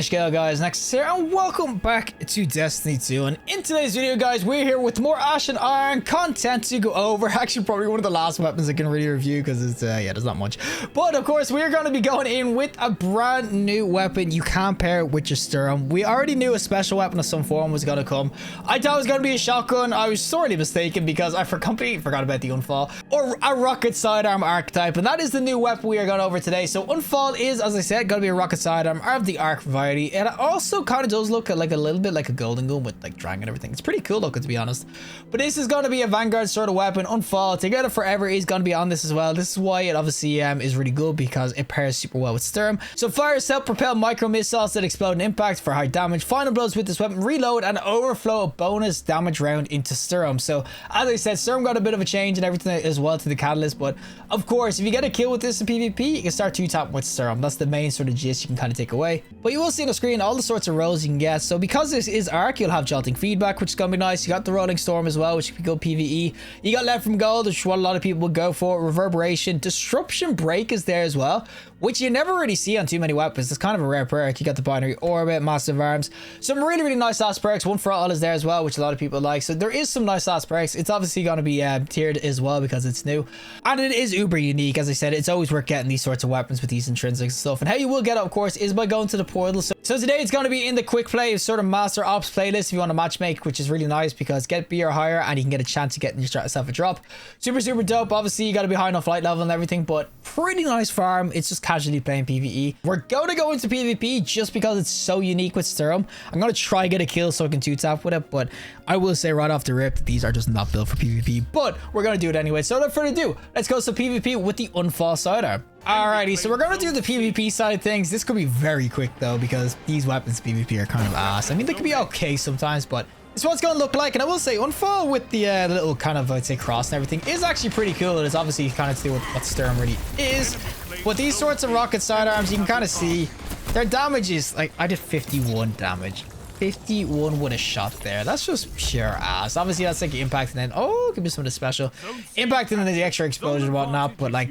Scale guys, Nexas here, and welcome back to Destiny 2. And in today's video, guys, we're here with more Ash and Iron content to go over. Actually, probably one of the last weapons I can really review because it's yeah, there's not much. But of course, we're going to be going in with a brand new weapon. You can't pair it with your sturm. We already knew a special weapon of some form was going to come. I thought it was going to be a shotgun. I was sorely mistaken because I completely forgot about the Unfall or a rocket sidearm archetype, and that is the new weapon we are going over today. So Unfall is, as I said, going to be a rocket sidearm of the arc variety. It also kind of does look like a little bit like a golden gun with like dragon and everything. It's pretty cool looking, to be honest. But this is going to be a vanguard sort of weapon. Unfall Together Forever is going to be on this as well. This is why it obviously is really good, because it pairs super well with sturm. So fire self-propelled micro missiles that explode in impact for high damage. Final blows with this weapon reload and overflow a bonus damage round into sturm. So as I said, sturm got a bit of a change and everything as well to the catalyst. But of course, if you get a kill with this in PvP, you can start 2-tap with sturm. That's the main sort of gist you can kind of take away. But you will see on the screen all the sorts of rolls you can get. So because this is arc, you'll have jolting feedback, which is gonna be nice. You got the rolling storm as well, which can be good PvE. You got left from gold, which is what a lot of people would go for. Reverberation, disruption break is there as well, which you never really see on too many weapons. It's kind of a rare perk. You got the binary orbit, massive arms, some really nice last perks. One for all is there as well, which a lot of people like. So there is some nice last perks. It's obviously going to be tiered as well because it's new, and it is uber unique. As I said, it's always worth getting these sorts of weapons with these intrinsics and stuff. And how you will get it, of course, is by going to the portal. So today it's going to be in the quick play sort of master ops playlist if you want to matchmake, which is really nice because get B or higher and you can get a chance to get yourself a drop. Super dope. Obviously you got to be high enough light level and everything, but pretty nice farm. It's just casually playing PvE. We're going to go into PvP just because it's so unique with sturm. I'm going to try get a kill so I can 2-tap with it, but I will say right off the rip that these are just not built for PvP, but we're going to do it anyway. So without further ado, let's go to PvP with the Unfall sidearm. Alrighty, so we're going to do the PvP side of things. This could be very quick though, because these weapons PvP are kind of ass. I mean, they can be okay sometimes, but it's what it's going to look like. And I will say Unfall with the little kind of, I'd say, cross and everything is actually pretty cool. It is obviously kind of to do with what sturm really is. But these sorts of rocket sidearms, you can kind of see their damage is like, I did 51 damage. 51 with a shot there. That's just pure ass. Obviously that's like impact and then, oh, could be some of the special impact and then the extra explosion and whatnot, but like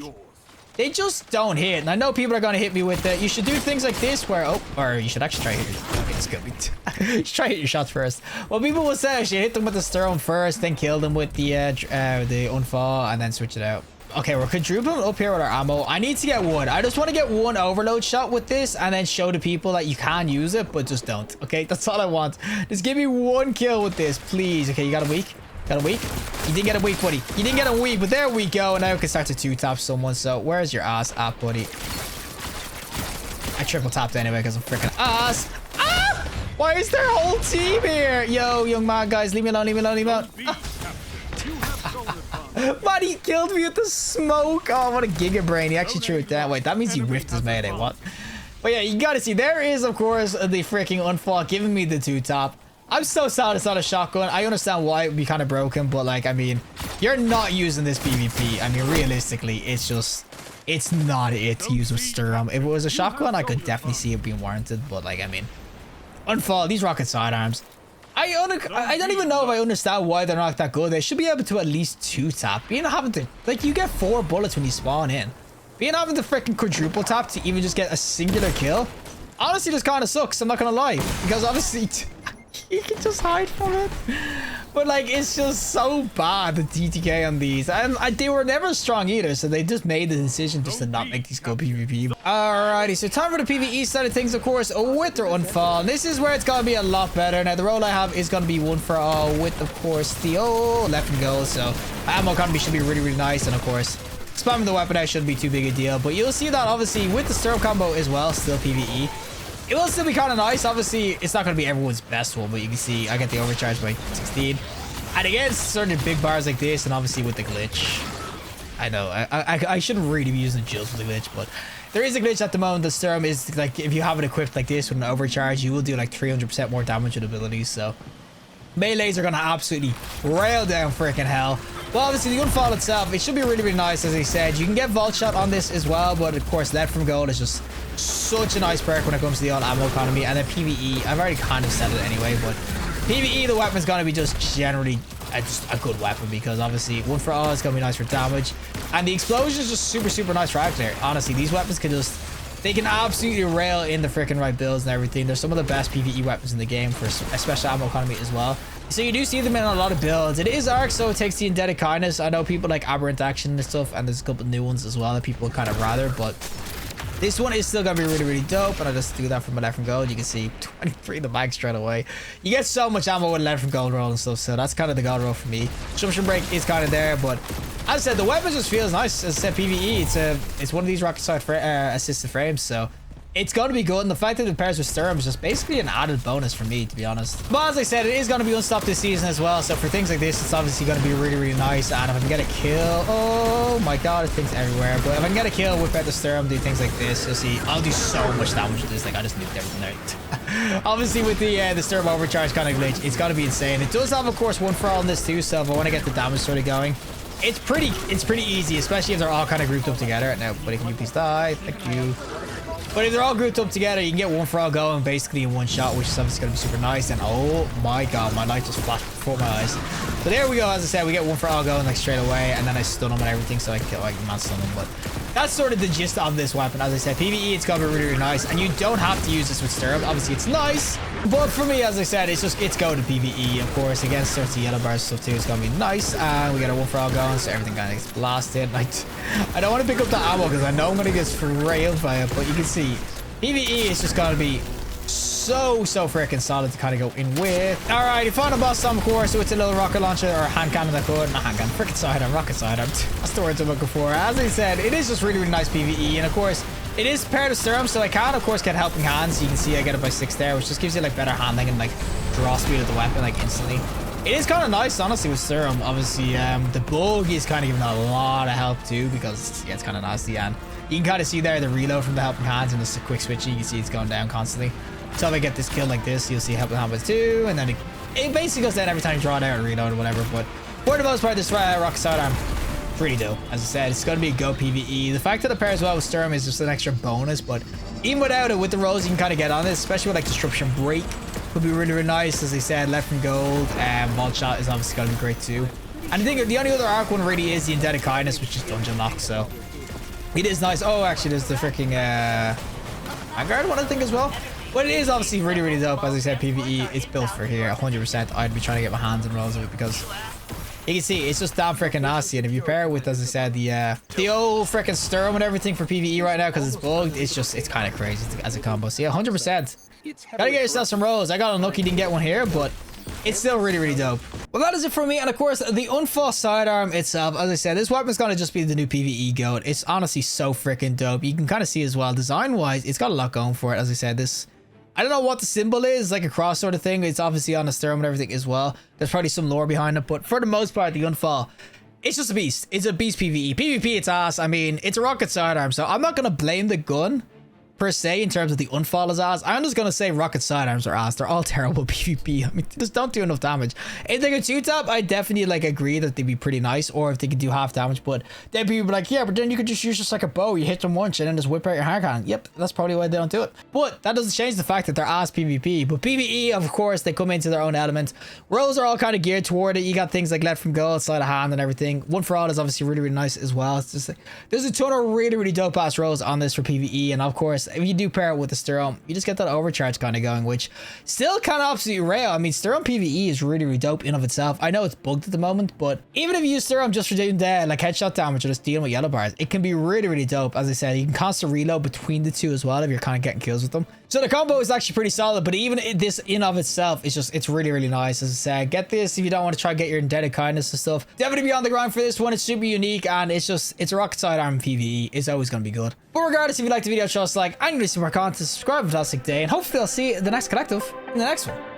they just don't hit. And I know people are going to hit me with it. You should do things like this where, oh, or you should actually try to hit your, okay, it's good. You should try to hit your shots first. Well, people will say I should hit them with the sturm first, then kill them with the Unfall, and then switch it out. Okay, we're quadrupling up here with our ammo. I need to get one. I just want to get one overload shot with this and then show the people that you can use it, but just don't. Okay, that's all I want. Just give me one kill with this, please. Okay, you got a weak? Got a weak? You didn't get a weak, buddy. You didn't get a weak, but there we go. Now we can start to 2-tap someone. So where's your ass at, buddy? I triple tapped anyway because I'm freaking ass. Ah! Why is their whole team here? Yo, young man, guys, leave me alone, leave me alone, leave me alone. Ah. Man, he killed me with the smoke. Oh, what a giga brain. He actually threw it down. Wait, that means he whiffed his melee. What? But yeah, you gotta see, there is, of course, the freaking Unfall giving me the 2-tap. I'm so sad it's not a shotgun. I understand why it would be kind of broken, but like, I mean, you're not using this PvP. I mean, realistically, it's just, it's not it to use with sturm. If it was a shotgun, I could definitely see it being warranted, but like, I mean, Unfall, these rocket sidearms, I don't even know if I understand why they're not that good. They should be able to at least 2-tap. Being having to, like, you get 4 bullets when you spawn in. Being having to freaking quadruple tap to even just get a singular kill, honestly, just kind of sucks. I'm not gonna lie, because obviously you can just hide from it. But like, it's just so bad, the TTK on these, and they were never strong either, so they just made the decision just to not make these go PvP. Alrighty, so time for the PvE side of things, of course, with their Unfall. This is where it's gonna be a lot better. Now the role I have is gonna be one for all with, of course, the left and go, so ammo economy should be really nice, and of course spamming the weapon out shouldn't be too big a deal. But you'll see that obviously with the sturm combo as well, still PvE. It will still be kind of nice. Obviously, it's not going to be everyone's best one, but you can see I get the overcharge by 16. And against certain big bars like this, and obviously with the glitch. I know, I shouldn't really be using Jills with the glitch, but there is a glitch at the moment. The sturm is like, if you have it equipped like this with an overcharge, you will do like 300% more damage with abilities. So melees are going to absolutely rail down freaking hell. Well, obviously the Unfall itself, it should be really nice. As I said, you can get vault shot on this as well, but of course left from gold is just such a nice perk when it comes to the old ammo economy. And then PvE, I've already kind of said it anyway, but PvE, the weapon's gonna be just generally just a good weapon, because obviously one for all is gonna be nice for damage, and the explosion is just super nice for out there. Honestly, these weapons can just They can absolutely rail in the freaking right builds and everything. They're some of the best PvE weapons in the game for special ammo economy as well. So you do see them in a lot of builds. It is Arc, so it takes the Indebted Kindness. I know people like Aberrant Action and stuff, and there's a couple new ones as well that people would kind of rather, but this one is still gonna be really, really dope. And I just do that from my left from gold. You can see 23 in the bag straight away. You get so much ammo with left from gold roll and stuff, so that's kind of the gold roll for me. Assumption break is kind of there, but as I said, the weapon just feels nice. As I said, PvE, it's one of these rocket side assisted frames, so it's going to be good. And the fact that it pairs with sturm is just basically an added bonus for me, to be honest. But as I said, it is going to be unstopped this season as well, so for things like this, it's obviously going to be really, really nice. And if I can get a kill, oh my god, there's things everywhere. But if I can get a kill, whip out the sturm, do things like this, you'll see I'll do so much damage with this. Like, I just nuked everything out. Obviously with the sturm overcharge kind of glitch, it's got to be insane. It does have, of course, one for all in this too, so if I want to get the damage sort of going, it's pretty easy, especially if they're all kind of grouped up together. Now, buddy, can you please die? Thank you. But if they're all grouped up together, you can get one for all going basically in one shot, which is obviously going to be super nice. And oh my god, my light just flashed before my eyes. So there we go. As I said, we get one for all going like straight away, and then I stun them and everything, so I can like not stun them. But that's sort of the gist of this weapon. As I said, PvE, it's going to be really, really nice, and you don't have to use this with sturm. Obviously, it's nice, but for me, as I said, it's going to PvE. Of course, against sorts of yellow bars stuff too, it's going to be nice. And we got a one for all going, so everything kind of gets blasted. Like, I don't want to pick up the ammo because I know I'm going to get railed by it, but you can see PvE is just going to be so freaking solid to kind of go in with. All right, final boss of course, so it's a little rocket launcher or hand cannon that could, not hand cannon, freaking sidearm, rocket sidearm. That's the words I'm looking for. As I said, it is just really, really nice PvE, and of course, it is paired with sturm, so I can, of course, get helping hands. You can see I get it by 6 there, which just gives you like better handling and like draw speed of the weapon like instantly. It is kind of nice, honestly, with sturm. Obviously, the bug is kind of giving a lot of help too, because yeah, it's kind of nasty, and you can kind of see there the reload from the helping hands and just a quick switch. You can see it's going down constantly. So if I get this kill like this, you'll see helping hands too, and then it basically goes down every time you draw it out and reload or whatever. But for the most part, this rocket sidearm, pretty dope. As I said, it's going to be a go PvE. The fact that it pairs well with sturm is just an extra bonus, but even without it, with the rolls you can kind of get on this, especially with like disruption break, could be really, really nice. As I said, left from gold, vault shot is obviously going to be great too. And I think the only other arc one really is the Indebted Kindness, which is dungeon lock, so it is nice. Oh, actually, there's the freaking Vanguard one, I think, as well. But it is obviously really, really dope. As I said, PvE, it's built for here, 100%. I'd be trying to get my hands and rolls of it because you can see it's just damn freaking nasty. And if you pair it with, as I said, the old freaking sturm and everything for PvE right now, because it's bugged, it's kind of crazy as a combo. So yeah, 100%. Gotta get yourself some rolls. I got unlucky, didn't get one here, but it's still really, really dope. Well, that is it for me. And of course, the Unfall sidearm itself, as I said, this weapon is going to just be the new PvE goat. It's honestly so freaking dope. You can kind of see as well, design-wise, it's got a lot going for it. As I said, I don't know what the symbol is, like a cross sort of thing. It's obviously on the sturm and everything as well. There's probably some lore behind it, but for the most part, the Unfall, it's just a beast. It's a beast PvE. PvP, it's ass. I mean, it's a rocket sidearm, so I'm not going to blame the gun per se in terms of the Unfall is ass. I'm just gonna say rocket sidearms are ass. They're all terrible PvP. I mean, they just don't do enough damage. If they could two tap, I definitely like agree that they'd be pretty nice, or if they could do half damage. But then people be like, yeah, but then you could just use just like a bow. You hit them once and then just whip out your hand cannon. Yep, that's probably why they don't do it. But that doesn't change the fact that they're ass PvP. But PvE, of course, they come into their own element. Rolls are all kind of geared toward it. You got things like left from gold, sleight of hand, and everything. One for all is obviously really, really nice as well. It's just like, there's a ton of really, really dope ass rolls on this for PvE, and of course, if you do pair it with the sturm, you just get that overcharge kind of going, which still kind of absolutely rare. I mean, sturm PvE is really, really dope in of itself. I know it's bugged at the moment, but even if you use sturm just for doing like headshot damage or just dealing with yellow bars, it can be really, really dope. As I said, you can constant reload between the two as well if you're kind of getting kills with them. So the combo is actually pretty solid, but even this in of itself is just, it's really, really nice. As I said, get this if you don't want to try to get your Indebted Kindness and stuff. Definitely be on the grind for this one. It's super unique, and it's a rocket sidearm PvE. It's always going to be good. But regardless, if you liked the video, show us a like. I'm going to see more content. Subscribe. Fantastic day, and hopefully I'll see you in the next collective in the next one.